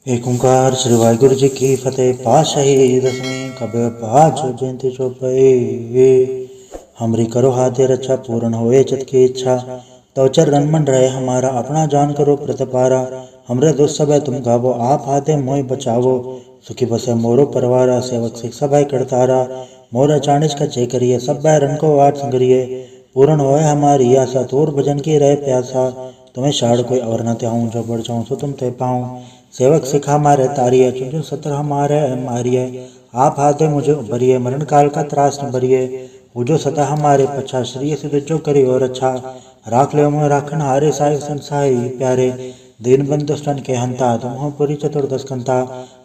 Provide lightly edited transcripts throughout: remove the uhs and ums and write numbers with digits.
एक ओंकार श्री वाहिगुरु जी की फतेह। पातशाही दसवीं कबीर पाँच जयंती चौपाई। हमरी करो हाथे रक्षा पूर्ण होए चित की इच्छा। तो चरण मन रहे हमारा अपना जान करो प्रतिपारा। हमरे दुष्ट सब तुम गावो आप हाथे मोय बचावो। सुखी बसे मोरो परवारा सेवक सिख सभा करतारा। मोर चाणिज का चे करिए सब बैरन को आठ संगरिए। पूर्ण होए हमारी आशा तोर भजन की रहे प्यासा। तुम्हें शाड़ कोई और न त्याऊं जो बढ़ जाऊं सो तुम ते पाऊं। सेवक सिखा मारे तारिये चुन सत्र हमारे मारिये। आप हाथे मुझे उबरिये मरण काल का त्रास न भरिये। पूजो सदा हमारे पछा श्री सिद्ध जो करी और अच्छा। राख ले मोह राखन हारे साई संसाई प्यारे। दीन बंधु दुष्टन के हंता तुम हो पुरी चतुर्दश कंता।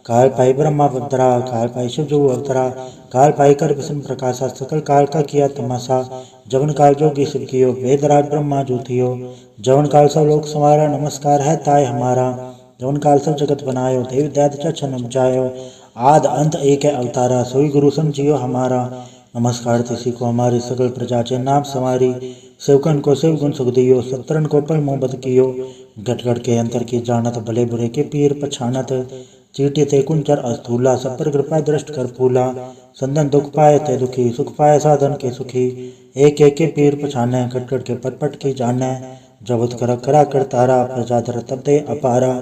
काल पाई ब्रह्मा बदरा काल पाई शिव जो अवतरा। काल पाई कर विष्णु प्रकाशा सकल काल का किया तमाशा। जवन काल जोगी शिव कियो वेदराज ब्रह्मा जो थियो। जवन काल सब लोक संवारा नमस्कार है ताय हमारा। जवन काल सब जगत बनायो देव दैत छन उपजायो। आद अंत एक है अवतारा सोई गुरु समझियो हमारा। नमस्कार तिसी को हमारी सकल प्रजा चे नाम समारी। सेवकन को शिव गुण सुख दियो सत्रन को पल मोहब्बत कियो। घट घट के अंतर की जानत भले बुरे के पीर पछानत। चीटी ते कुंचर अस्थूला सब पर कृपा दृष्ट कर फूला। संदन दुख पाए ते दुखी सुख पाए साधन के सुखी। एक एक के पीर पछाने घट घट के पट पट की जाने। जबत कर करा कर तारा प्रजा धर तब दे अपारा।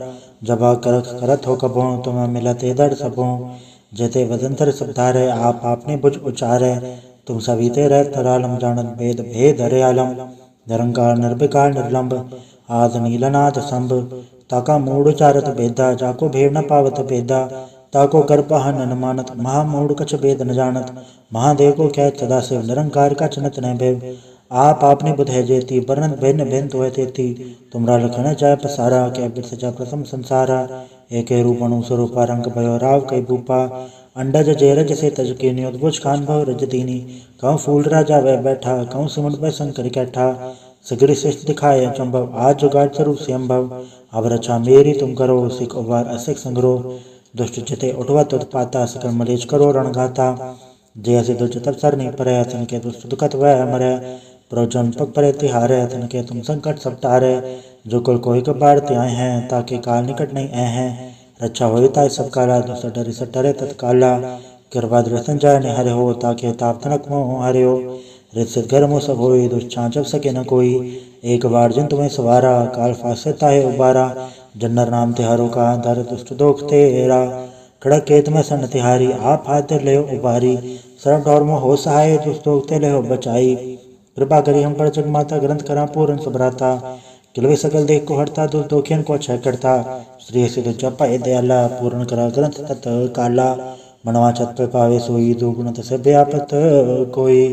जबा कर करत हो कबो तुम्हें मिलते दर सबो। जेते वदंतर सब धारे आप आपने बुझ उचारे। तुम सवीते रह तरालम जानत भेद भेद हरे आलम। निरंकार निर्विकार निर्लंब आद नीलनाथ संभ। ताका मूड उचारत भेदा जाको भेद न पावत भेदा। ताको कर पहन न मानत महामूड कछ भेद न जानत। महादेव को क्या सदा शिव निरंकार का चनत न भेव। आप आपने बुध है जेती वर्णन भिन्न भिन्न तो है तेती। तुमरा लखन जाय पसारा क्या बिरस जा प्रथम संसारा। एक रूप अनु स्वरूपा रंग भयो राव कई भूपा। अंडज जेरज से तज के नियोद्भुज खान भव रज दीनी। कहूँ फूल राजा वह बैठा कहूँ सिमट वह शंकर कैठा। सगरी श्रेष्ठ दिखाए चंभव आज जुगाड़ स्वरूप से अम्भव। अब रक्षा मेरी तुम करो सिख उबार असिख संग्रो। दुष्ट चिते उठवा तुत पाता सकल मलेच करो रणघाता। जय से दुष्ट तब सर नहीं परे तन के दुष्ट दुखत वह मरे। प्रयोजन पग परे तिहारे तन के तुम संकट सब टारे। जो कुल कोई कबार त्याए हैं ताकि काल निकट नहीं ऐ हैं। रक्षा हो ताय सब काला दुष्ट डरे सब डरे तत्काला। कृपा दृष्टन जाय ने हरे हो ताकि ताप तनक मोह हरे हो। रित घर मोह सब होई दुष्ट छांचब सके न कोई। एक बार जिन तुम्हें सवारा काल फासे ताहे उबारा। जन्नर नाम तिहारो का धर दुष्ट दोख तेरा। खड़क केत में सन तिहारी आप हाथ ले उबारी। शरण डोर में हो सहाय दुष्ट दोख ते ले हो बचाई। कृपा करी हम पर जग माता ग्रंथ करा पूर्ण सबराता। किलवे सकल देख को हरता दुख दोखियन को क्षय करता। श्री सिद्ध जपा दयाला पूर्ण करा ग्रंथ तत् काला। मनवा छत पे पावे सोई दुगुण से व्यापत कोई।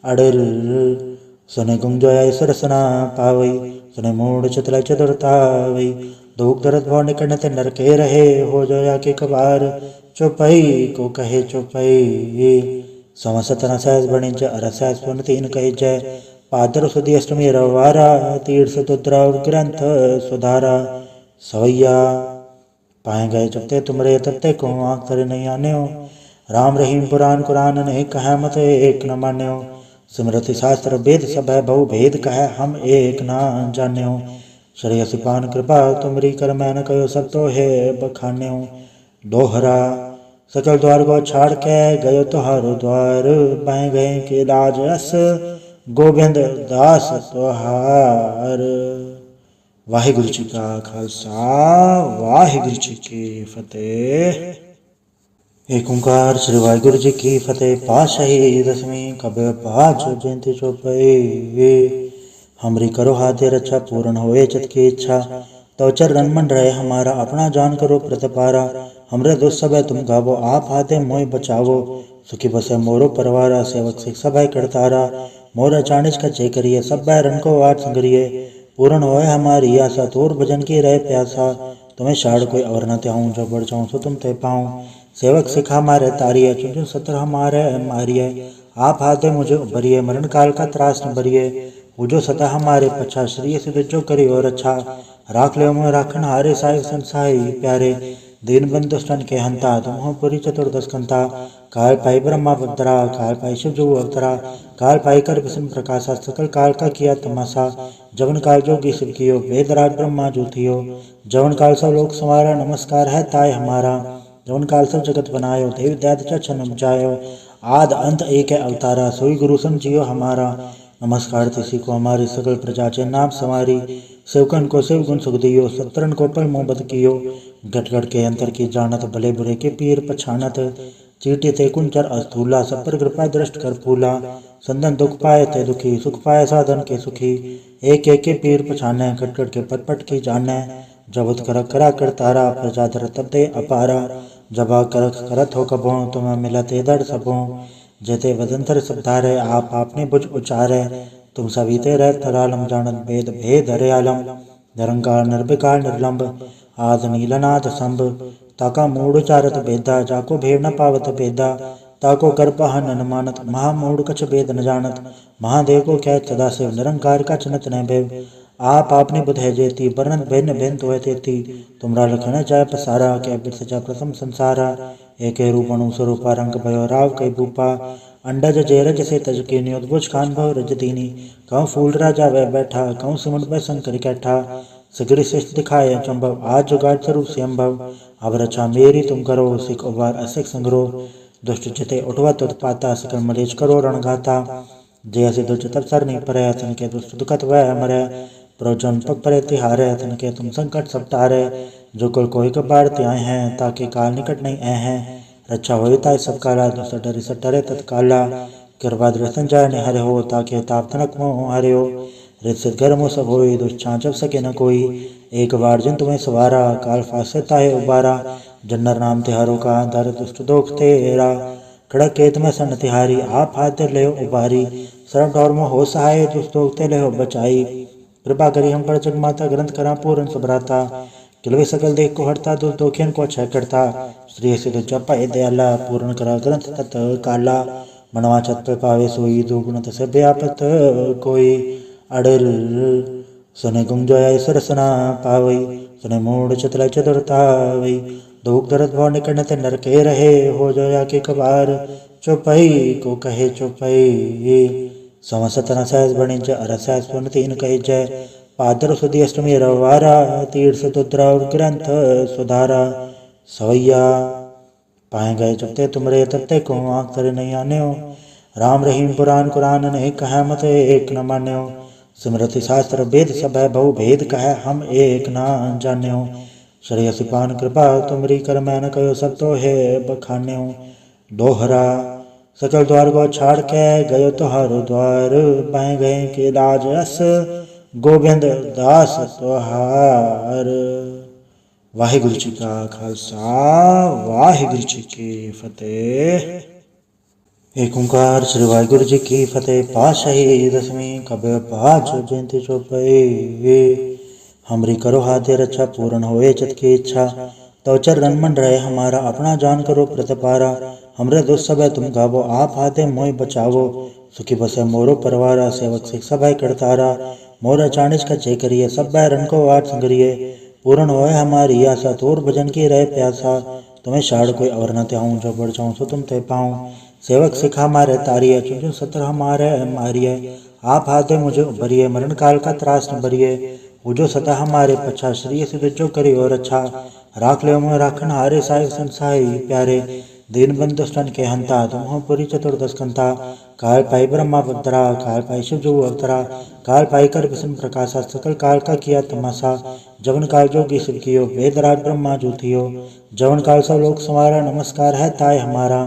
अड़ल सुने गुंजोया सरसना पावई। सुने मूड चतुलाई चतुरतावई। दुख दर्द भव निकट ते नर के रहे हो जोया के कबार। चौपाई को कहे चौपाई। समसतना सहज बणिज अरसहज पुन तीन कही जय। पादर सुधी अष्टमी रवारा तीर्थ तुद्रा ग्रंथ सुधारा। सवैया पाए गए जबते तुमरे तत्ते को आँख तरे नहीं आने हो। राम रहीम पुराण कुरान नहीं कह मत एक न मान्य हो। स्मृति शास्त्र वेद सब है बहु भेद कह हम एक न जाने हो। श्रेय सिपान कृपा तुमरी कर मैन कहो सब तो है बखाने हो। दोहरा सकल द्वार को छाड़ के गयो तुहारो द्वार। बाएं गए के लाज अस गोविंद दास तुहार। वाहिगुरु जी का खालसा वाहिगुरु जी की फतेह। एक ओंकार श्री वाहिगुरु जी की फतेह। पातशाही दसवीं कबीर पाँच जयंती चौपाई। हमरी करो हाथे रक्षा पूर्ण होए चित की इच्छा। तो चरण मन रहे हमारा अपना जान करो प्रतिपारा। हमरे दुष्ट सब तुम गावो आप हाथे मोय बचावो। सुखी बसे मोरो परवारा सेवक सिख सभा करतारा। मोर चाणिज का चे करिए सब बैरन को आठ संगरिए। पूर्ण होए हमारी आशा तोर भजन की रहे प्यासा। तुम्हें शाड़ कोई और न त्याऊं जो बढ़ जाऊं सो तुम ते पाऊं। सेवक सिखा मारे तारिये चुन सत्र हमारे मारिये। आप हाथे मुझे उबरिये मरण काल का त्रास न भरिये। पूजो सदा हमारे पछा श्री सिद्ध जो करी और अच्छा। राख ले मोह राखन हारे साई संसाई प्यारे। दीन बंधु दुष्टन के हंता तुम हो पुरी चतुर्दश कंता। काल पाई ब्रह्मा अवतरा, काल पाई शिव जो अवतरा, काल पाई कर विष्णु प्रकाशा, सकल काल का किया तमाशा, जवन काल जोगी शिव कियो, वेदराज ब्रह्मा जो थियो, जवन काल सब लोक संवारा, नमस्कार है ताय हमारा, जवन काल सब जगत बनायो, देव दैत चन उपजायो, आद अंत एक है अवतारा, सोई गुरु समझियो हमारा, नमस्कार तिसी को हमारी सकल प्रजा चे नाम समारी, सेवकन को शिव गुण सुख दियो, सत्रन को पल मोह बद कियो, गट गट के अंतर की जानत, भले बुरे के पीर पछानत, चीटे ते कुंचर अस्थूला, सब पर कृपा दृष्ट कर फूला, संदन दुख पाए ते दुखी, सुख पाए साधन के सुखी, एक एक के पीर पछाने, कट कट के पट पट की जाने, जबत कर करा कर तारा, प्रजा धर तब दे अपारा, जबा कर करत हो कबो, तुम्हें मिलते दर सबो, जेते वदंतर सब धारे, आप आपने बुझ उचारे, तुम सभी ते रह तरालम जानत भेद भेद हरे आलम, निरंकार निर्विकार निर्लंब, आद नीलनाथ संभ, ताका मूढ़ चारत भेदा, जाको भेव न पावत भेदा, ताको कर पहन न मानत, महामूढ़ कछ भेद न जानत, महादेव को क्या सदा शिव, निरंकार का चनत न भेव, आप आपने बुध है जेती, वर्णन भिन्न भिन्न तो है तेती, तुमरा लखन जाय पसारा, क्या बिरस जा प्रथम संसारा, एक रूप अणु स्वरूपा, रंग भयो राव कई भूपा, अंडज जेरज से तज के नियोद्भुज खान भव रजदीनी, कहूँ फूल राजा वह बैठा, कहूँ सिमट वह शंकर कैठा, सगड़ी शिष्ट दिखाए चंभव, आज जुगाड़ स्वरूप संभव, अब रक्षा मेरी तुम करो, सिख उबार असिख संग्रो, दुष्ट चिते उठवत उत्पाता, सकल मलेच करो रणघाता, जय से दुष्ट तब सर नहीं परे, तन के दुष्ट दुखत वह मरे, प्रजन पग परे तिहारे, तन के तुम संकट सब तारे, जो कुल कोई कबार त्याय हैं, ताकि काल निकट नहीं ऐ हैं, रक्षा हो ताय सब काला, दुष्ट डरे सटरे तत्काला, कृपा दृष्टन जाय ने हरे हो, ताकि ताप तनक मोह हरे हो, रित घर मोह सब होई, दुष्ट जब सके न कोई, एक बार जिन तुम्हें सवारा, काल फासे ताहे उबारा, जन्नर नाम तिहारो का, धर दुष्ट दोख तेरा, खड़क केत में सन तिहारी, आप हाथ ले उबारी, सरब डोर में हो सहाय, दुष्ट दोख ते ले हो बचाई, कृपा करी हम पर जगमाता, ग्रंथ करा पूर्ण सुभ्राता, किलवे सकल देख को हरता, दुष्ट दोखियन को क्षय करता, श्री सिद्ध जपा दयाला, पूर्ण करा ग्रंथ तत् काला, मनवा छत पे पावे सोई, दुगुणत से व्यापत कोई, अडर सुने गुंजोय सरसना पावई, सुने मूड चतुर चतुरतावई, दुख दर्द भाव निकटते नर के रहे, हो जोया के कबार, चौपई को कहे चौपई, समसतन सहस बणिज अरसहस सुन तीन कहे जय, पादर सुधी अष्टमी रवारा, तीर्थ दुद्राव ग्रंथ सुधारा, सवैया पाए गए जबते तुमरे तत्ते को आँख तरे नहीं आने हो, राम रहीम पुराण कुरान ने कहा मत एक न मान्यो, स्मृति शास्त्र वेद सब है बहु भेद कहे हम एक न जाने हो, श्रेयसी पान कृपा तुमरी कर मैन कहो सब तो है बखाने हो, दोहरा सकल द्वार को छाड़ के गयो तुहारो द्वार, पाए गए के लाज अस गोविंद दास तुहार। वाहिगुरु जी का खालसा, वाहिगुरु जी की फतेह। एक ओंकार श्री वाहिगुरु जी की फतेह। पातशाही दसवीं कबीर पाँच जयंती चौपाई। हमरी करो हाथे रक्षा, पूर्ण होए चित की इच्छा, तो चरण मन रहे हमारा, अपना जान करो प्रतिपारा, हमरे दुष्ट सब तुम गावो, आप हाथे मोहि बचावो, सुखी बसे मोरो परवारा, सेवक सिख सब करतारा, मोर चाणिज का चे करिए, सब बैरन को आठ संगरिए, पूर्ण होए हमारी आशा, तोर भजन की रहे प्यासा, तुम्हें शाड़ कोई और न त्याऊं, जो बढ़ जाऊं सो तुम ते पाऊं, सेवक सिखा मारे तारिये, चुन चुन सत्र हमारे मारिये, आप हाथे मुझे उभरिए, मरण काल का त्रास न भरिए, पूजो सदा हमारे पछा, श्री सिद्ध जो करी और अच्छा, राख ले मोह राखन हारे, साहिब संसाई प्यारे, दीन बंधु दुष्टन के हंता, तुम हो पुरी चतुर्दश कंता, काल पाई ब्रह्मा अवतरा, काल पाई शिव जो अवतरा, काल पाई कर विष्णु प्रकाशा, सकल काल का किया तमाशा, जवन काल जोगी शिव कियो, वेदराज ब्रह्मा जो थियो, जवन काल सब लोक संवारा, नमस्कार है ताय हमारा,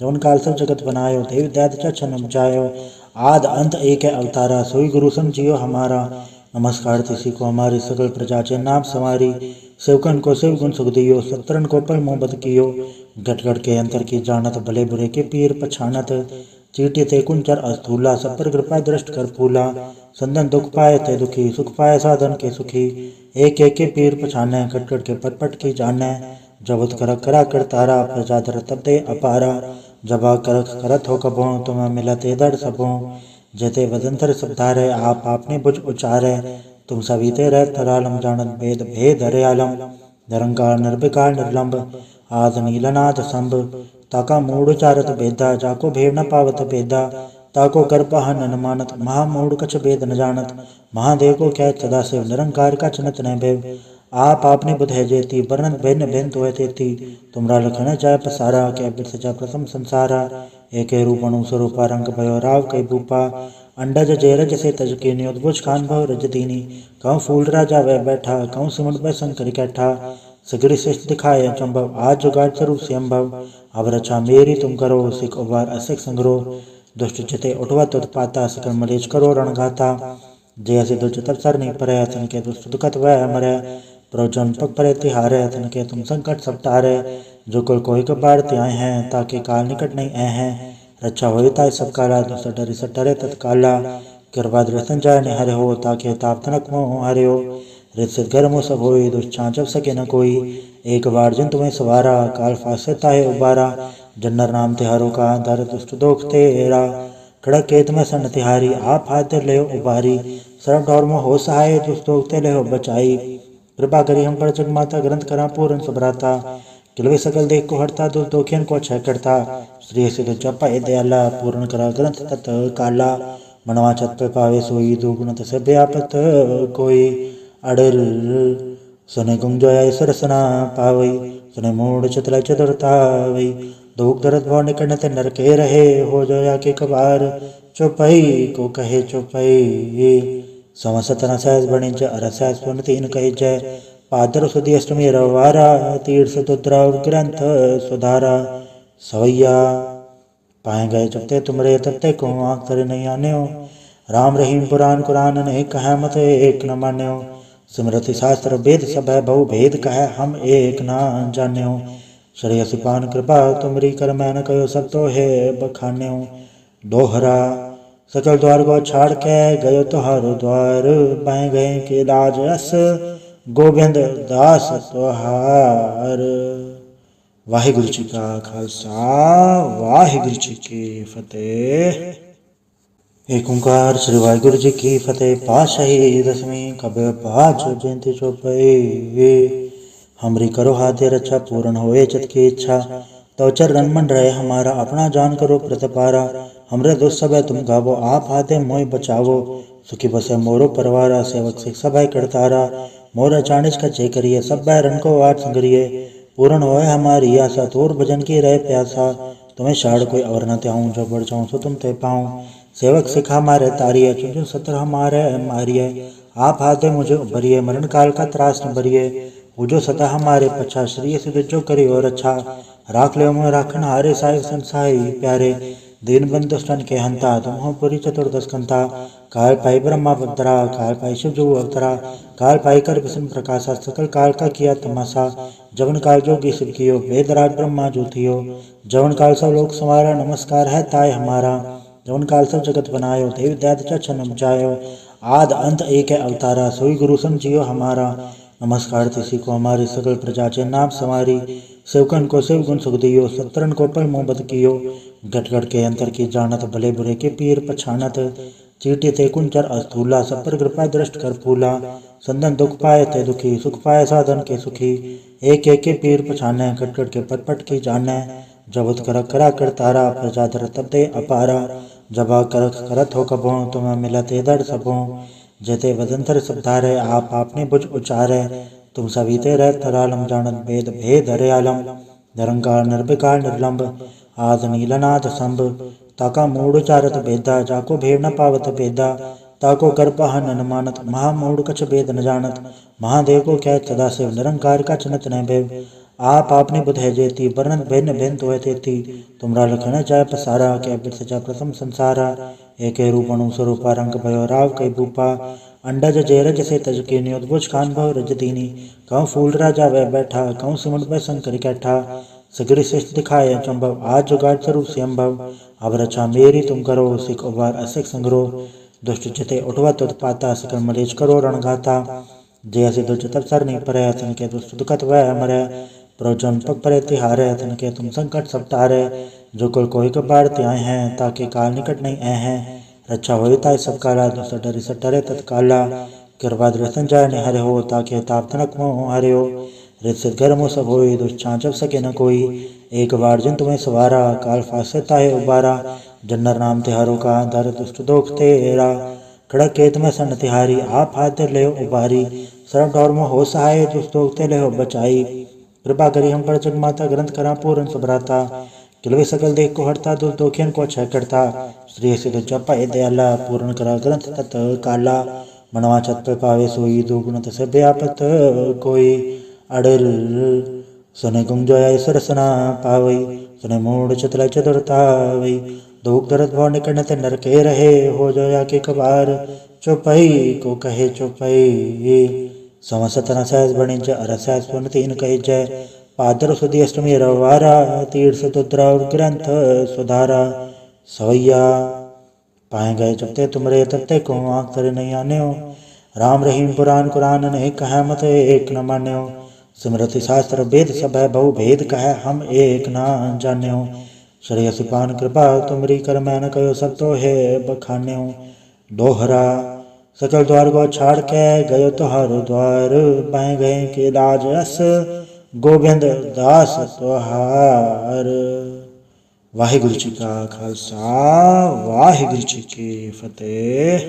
जवन काल सब जगत बनायो, देव दैत छन उपजायो, आद अंत एक है अवतारा, सोई गुरु समझियो हमारा, नमस्कार तिसी को हमारी सकल प्रजा चे नाम समारी, सेवकन को शिव गुण सुख दियो, सत्रन को पल मोह बद कियो, गट गट के अंतर की जानत, भले बुरे के पीर पछानत, चीटे ते कुंचर अस्थूला, सब पर कृपा दृष्ट कर फूला, संदन दुख पाए ते दुखी, सुख पाए साधन के सुखी, एक एक के पीर पछाने, कट कट के पट पट की जाने, जबत कर करा कर तारा, प्रजा धर तब दे अपारा, जबा कर करत हो कबो, तुम्हें मिलते दर सबो, जेते वदंतर सब धारे, आप आपने बुझ उचारे, तुम सभी ते रह तरालम जानत भेद भेद हरे आलम, निरंकार निर्विकार निर्लंब, आद नीलनाथ संभ, ताका मूढ़ चारत भेदा, जाको भेद न पावत भेदा, ताको कर पहन न मानत, महामूढ़ कछ भेद न जानत। महादेव को कह सदाशिव, निरंकार का चनत न भेव। आप आपने बुध है जेती, वर्णन भिन्न भिन्न तो है तेती। तुमरा लखन जाय पसारा, कह बिरस जा प्रथम संसारा। एक रूप अणु स्वरूपा, रंग भयो राव कई भूपा। अंडज जेरज से तज के न्योदभुज खान भव रज दीनी। कहूँ फूल राजा वह बैठा, कहूँ सिमुंड वह शंकर कैठा। सगरी श्रेष्ठ दिखाए चंभव, आज जुगाड़ स्वरूप स्वयंभव। अब रक्षा मेरी तुम करो, सिख उबार असिख संग्रो। दुष्ट चिते उठवा तुत पाता, सकल मलेच करो रणगाता। जैसे दुष्ट तब सर नहीं परे, तन के दुष्ट दुखत वह मरे। प्रवचन पग परे तिहारे, तन के तुम संकट सब टारे। जो कुल कोई कबार त्याए हैं, ताके काल निकट नहीं आए हैं। रक्षा हो ताय सब काला, दुष्ट डरे सटरे तत्काला। कृपा दृष्टन जाय निहरे हो, ताके ताप तनक मोह हरे हो। रित घर मुँह सब होई, दुष्ट छाँचब सके न कोई। एक बार जिन तुम्हें सवारा, काल फासे ताहे उबारा। जन्नर नाम तिहारों का, दर दुष्ट दोख तेरा। खड़क केत में सन तिहारी, आप हाथ ले उबारी। सरब ढौर में हो सहाय, दुष्ट दोख ते ले बचाई। कृपा करी हम पर जग माता, ग्रंथ करा पूर्ण सबराता। किलवे सकल देख को हरता, दुष्ट दोखियन को क्षय करता। श्री सिद्ध जपा दयाला, पूर्ण करा ग्रंथ तत् काला। मनवा छत पे पावे सोई, दुगुणत से व्यापत कोई। अडर सुने गुंजोय सरसना पावई, सुने मूड चतुर चतुरतावई। दुख दर्द भाव निकट नरके रहे, हो जोया के कबार। चौपाई को कहे चौपाई, समसत न सहज बणिज, अरस सुन तीन कही जय। पादर सुधी अष्टमी रवारा, तीर्थ तुद्रा और ग्रंथ सुधारा। सवैया पाए गए जबते तुमरे, तबते को आँख तरे नहीं आने हो। राम रहीम पुराण कुरान नहीं कहा, मत एक न मान्यो। स्मृति शास्त्र वेद सब है, बहु भेद कहे हम एक न जान्यो। श्रेयसी पान कृपा तुमरी, कर मैं न कहो सब तो है बखान्यो। दोहरा सकल द्वार को छाड़ के, गयो तुहारो द्वार। पाए गए के लाज अस, गोविंद दास तुहार। वाहिगुरु जी का खालसा, वाहिगुरु जी की फतेह। एक ओंकार श्री वाहिगुरु जी की फतेह। पातशाही दसवीं कबीर पाँचों जयंती चौपाई। हमरी करो हाथे रक्षा, पूर्ण होए चित की इच्छा। तो चरण मन रहे हमारा, अपना जान करो प्रतिपारा। हमरे दोस्त सब तुम गावो, आप हाथे मोय बचावो। सुखी बसे मोरो परवारा, सेवक सिख सब करतारा। मोर चाणिज का जय करिए, सब रन को आठ संगरिए। पूर्ण होए हमारी आशा, तोर भजन की रहे प्यासा। तुम्हें शाड़ कोई और न त्याऊं, जो बढ़ जाऊं सो तुम ते पाऊं। सेवक सिखा मारे तारिये, चुन सत्र हमारे मारिये। आप हाथे मुझे उभरिए, मरण काल का त्रास न भरिए। जो सदा हमारे पछा, श्री सिद्ध जो करी और अच्छा। राख ले मोह राखन हारे, साहिब संसाई प्यारे। दीन बंधु दुष्टन के हंता, तुम हो पुरी चतुर्दश कंता। काल पाई ब्रह्मा बदरा, काल पाई शिव जो अवतरा। काल पाई कर विष्णु प्रकाशा, सकल काल का किया तमाशा। जवन काल जोगी शिव कियो, वेदराज ब्रह्मा जो थियो। जवन काल सब लोक संवारा, नमस्कार है ताय हमारा। जवन काल सब जगत बनायो, देव दैत चन उपजायो। आद अंत एक है अवतारा, सोई गुरु समझियो हमारा। नमस्कार तिसी को हमारी, सकल प्रजा चे नाम समारी। सेवकन को शिव गुण सुख दियो, सत्रन को पल मोहब्बत कियो। घट घट के अंतर की जानत, भले बुरे के पीर पछानत। चीटी थे कुंचर अस्थूला, सब पर कृपा दृष्ट कर फूला। संदन दुख पाए थे दुखी, सुख पाए साधन के सुखी। एक एक के पीर पछाने, घट घट के पट पट की जाने। जबत कर करा कर तारा, प्रजा धर तब दे अपारा। जबा कर करत हो कबो, तुम्हें मिलते दर सबो। जेते वदंतर सब धारे, आप आपने बुझ उचारे। तुम सभी ते रह तरालम, जानत भेद भेद हरे आलम। निरंकार निर्विकार निर्लंब, आद नीलनाथ संभ। ताका मूढ़ चारत भेदा, जाको भेद न पावत भेदा। ताको कर पहन न मानत, महामूढ़ कछ भेद न जानत। महादेव को कह सदाशिव, निरंकार का चनत न भेव। आप आपने बुध है जेती, वर्णन भिन्न भिन्न तो है तेती। तुमरा लखन जाय पसारा, कह बिरस जा प्रथम संसारा। एक रूप अणु स्वरूपा, रंग भयो राव कई भूपा। अंडज जेरज से तज के न्योदभुज खान भव रज दीनी। कहूँ फूल राजा वह बैठा, कहूँ सिमुंड वह शंकर कैठा। सगरी श्रेष्ठ दिखाए चंभव, आज जुगाड़ स्वरूप स्वयंभव। अब रक्षा मेरी तुम करो, सिख उबार असिख संग्रो। दुष्ट चिते उठवा तुत पाता, सकल मलेच करो रणगाता। जैसे दुष्ट तब सर नहीं परे, तन के दुष्ट दुखत वह मरे। प्रवचन पग परे तिहारे, तन के तुम संकट सब टारे। जो कुल कोई कबार त्याए हैं, ताके काल निकट नहीं आए हैं। रक्षा हो ताय सब काला, दुष्ट डरे सटरे तत्काला। कृपा दृष्टन जाय निहरे हो, ताके ताप तनक मोह हरे हो। रित गर्म सब होई दुष्चांचव सके न कोई। एक बार जिन तुम्हें सवारा काल फासे ताहे उबारा। जन्नर नाम तिहारो का धर दुष्ट दोख तेरा। खड़क केत में सन तिहारी आप हाथ ले उबारी। सरब डोर में हो सहाय दुष्ट दोख ते ले बचाई। कृपा करी हम पर जग माता ग्रंथ करा पूर्ण सुभ्राता। किलवे सकल देख को हरता दुष्ट दोखियन को क्षय करता। श्री सिद्ध जपा ए दयाला पूर्ण करा ग्रंथ तत् काला। मनवा छत पे पावे सोई दुगुण तसे व्यापत कोई। अडर सुने गुंजोया सरसना पावई। सुने मूड चतुर चतुरतावई। दुख दर्द भव निकट ते नर के रहे हो जोया के कबार। चौपई को कहे चौपई समसत न सहज बणिज अर सहज पुन तीन कही जय। पादर सुदी अष्टमी रवारा तीर्थ तुद्रा ग्रंथ सुधारा। सवैया पाए गए जब ते तुमरे तब ते को आँख तरे नहीं आने हो। राम रहीम पुराण कुरान नहीं कह मत एक न मान्यो। स्मृति शास्त्र वेद सब है बहु भेद कह हम एक ना जान्यो। श्रेय सिपान कृपा तुमरी कर मैन कहो सब तो है बखान्यो। दोहरा सकल द्वार को छाड़ के गयो तुहारो द्वार। पाए गए के लाज अस गोविंद दास तुहार। वाहिगुरु जी का खालसा वाहिगुरु जी की फतेह।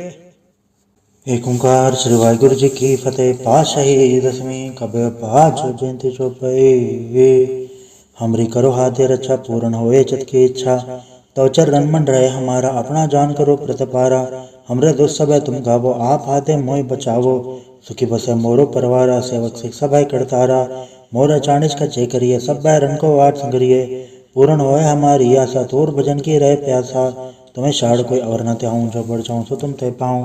एक ओंकार श्री वाहिगुरु जी की फतेह। पातशाही दसवीं कबीर पाठ जयंती चौपाई। हमरी करो हाथे रक्षा पूर्ण होए चित की इच्छा। तो चरण मन रहे हमारा अपना जान करो प्रतिपारा। हमरे दुष्ट सब तुम गावो आप हाथे मोय बचावो। सुखी बसे मोरो परवारा सेवक सिख सब करतारा। मोर चाणिज का चे करिए सब रन को वाट संगरिए। पूर्ण होए हमारी आशा तोर भजन की रहे प्यासा। तुम्हें शाड़ कोई और न त्याऊं जो बढ़ जाऊं सो तुम ते पाऊं।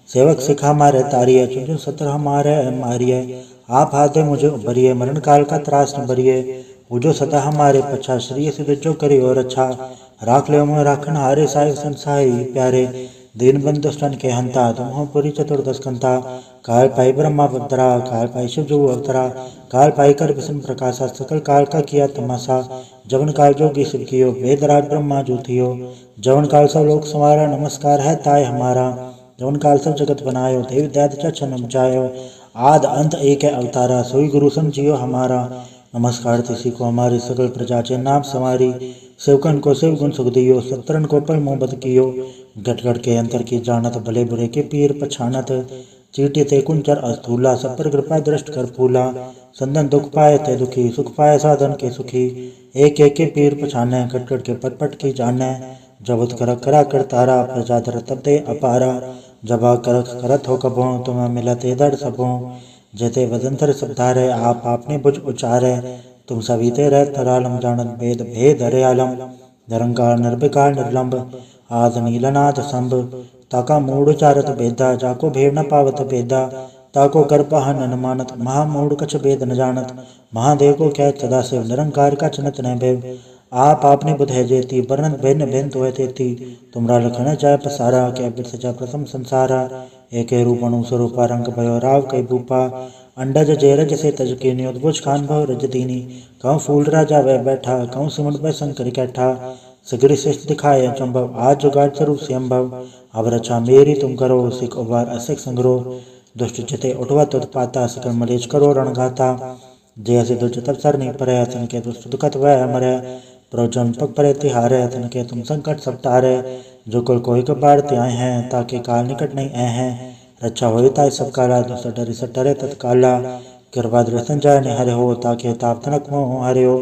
सेवक सिखा मारे तारिये चुन सत्र हमारे मारिये। आप हाथे मुझे उभरिए मरण काल का त्रास न भरिए। पूजो सदा हमारे पछा श्री सिद्ध जो करी और अच्छा। राख ले मोह राखन हारे साहिब संसाई प्यारे। दीन बंधु स्तन के हंता तुम हो पुरी चतुर्दश कंता। काल पाई ब्रह्मा अवतरा काल पाई शिव जो अवतरा। काल पाई कर विष्णु प्रकाशा सकल काल का किया तमाशा। जवन काल जोगी शिव कियो वेदराज ब्रह्मा जो थियो। जवन काल सब लोक संवारा नमस्कार है ताय हमारा। जवन काल सब जगत बनायो देव दैत चन उपजायो। आद अंत एक है अवतारा सोई गुरु समझियो हमारा। नमस्कार तिसी को हमारी सकल प्रजा चे नाम समारी। सेवकन को शिव गुण सुख दियो सत्रन को पल मोहब्बत कियो। गट गट के अंतर की जानत भले बुरे के पीर पछानत। चीटी ते कुंचर अस्थूला सब पर कृपा दृष्ट कर फूला। संदन दुख पाए ते दुखी सुख पाए साधन के सुखी। एक एक के पीर पछाने कट कट के पट पट की जाने। जबत कर करा कर तारा प्रजा धर तब दे अपारा। जबा कर करत हो कबो तुम्हें मिलते दर सबो। जेते वदंतर सब धारे आप आपने बुझ उचारे। तुम सभी ते रह तरालम जानत भेद भेद हरे आलम। निरंकार निर्विकार निर्लंब आद नीलनाथ संभ। ताका मूड चारत भेदा जाको भेड़ न पावत भेदा। ताको कर पहन न मानत महामूड कछ भेद न जानत। महादेव को क्या सदा शिव निरंकार का चनत न भेव। आप आपने बुध है जेती वर्णन भिन्न भिन्न तो है तेती। तुमरा लखन जाय पसारा क्या बिरस जा प्रथम संसारा। एक रूप अणु स्वरूपा रंग भयो राव कई भूपा। अंडज जेरज से तज के नियोद्भुज खान भव रज दीनी। कहूँ फूल राजा वह बैठा कहूँ सिमट वह शंकर कैठा। सगरी श्रेष्ठ दिखाए चंभव आज जुगाड़ स्वरूप संभव। अब रक्षा मेरी तुम करो सिख उबार असिख संग्रो। दुष्ट चिते उठवत उत्पाता सकल मलेच करो रणघाता। जय से दुष्ट तब सर नहीं परे तन के दुष्ट दुखत वह मरे। प्रजन पग परे तिहारे तन के तुम संकट सब तारे। जो कुल कोई कबार त्याए हैं ताके काल निकट नहीं आए हैं। रक्षा हो ताय सब काला दुष्ट डरे सब डरे तत्काला। कृपा दृष्टन जाय ने हरे हो ताके ताप तनक मोह हरे हो।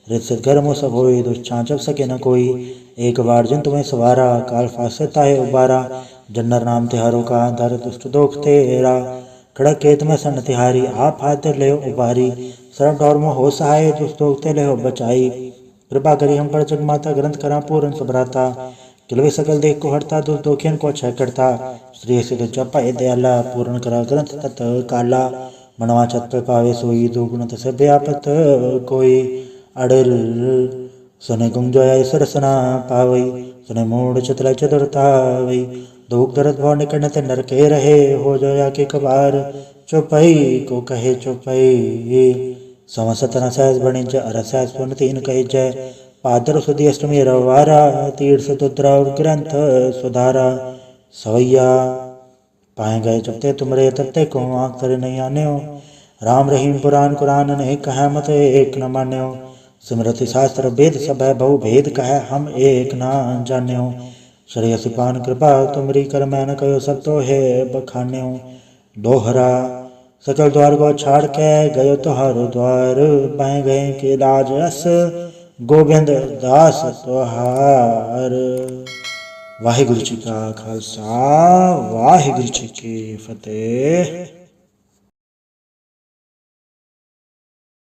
रित सिद्ध गर्म सब होई दुष्चांचव सके न कोई। एक बार जिन तुम्हें सवारा काल फासे ताहे उबारा। जन्नर नाम तिहारो का धर दुष्ट दोख तेरा। खड़क केत में सन तिहारी आप हाथ ले उबारी। सरब डोर में हो सहाय दुष्ट दोख ते ले बचाई। कृपा करी हम पर जग माता ग्रंथ करा पूर्ण सुभ्राता। किलवे सकल देख को हरता दुष्ट दोखियन को क्षय करता। श्री सिद्ध जपा ए दयाला पूर्ण करा ग्रंथ तत् काला। मनवा छत पे पावे सोई दुगुण तसे व्यापत कोई। अडर सुने गुंजोया सरसना पावई। सुने मूड चतुर चतुरतावई। दुख दर्द भव निकट ते नर के रहे हो जोया के कबार। चौपई को कहे चौपई समसत न सहज बणिज अर सहज पुन तीन कही जय। पादर सुदी अष्टमी रवारा तीर्थ तुद्रा ग्रंथ सुधारा। सवैया पाए गए जब ते तुमरे तब ते को आँख तरे नहीं आने हो। राम रहीम पुराण कुरान अनेक कह मत एक न मान्यो। सिमरति शास्त्र वेद सब है बहु भेद कह हम एक न जान्यो। श्रेयस पान कृपा तुमरी कर मैं न कहो सब तो है बखान्यो। दोहरा सकल द्वार को छाड़ के गयो तुहारो द्वार बह गए के लाज अस गोबिंद दास तुहार। वाहिगुरु जी का खालसा वाहिगुरु जी की फतेह।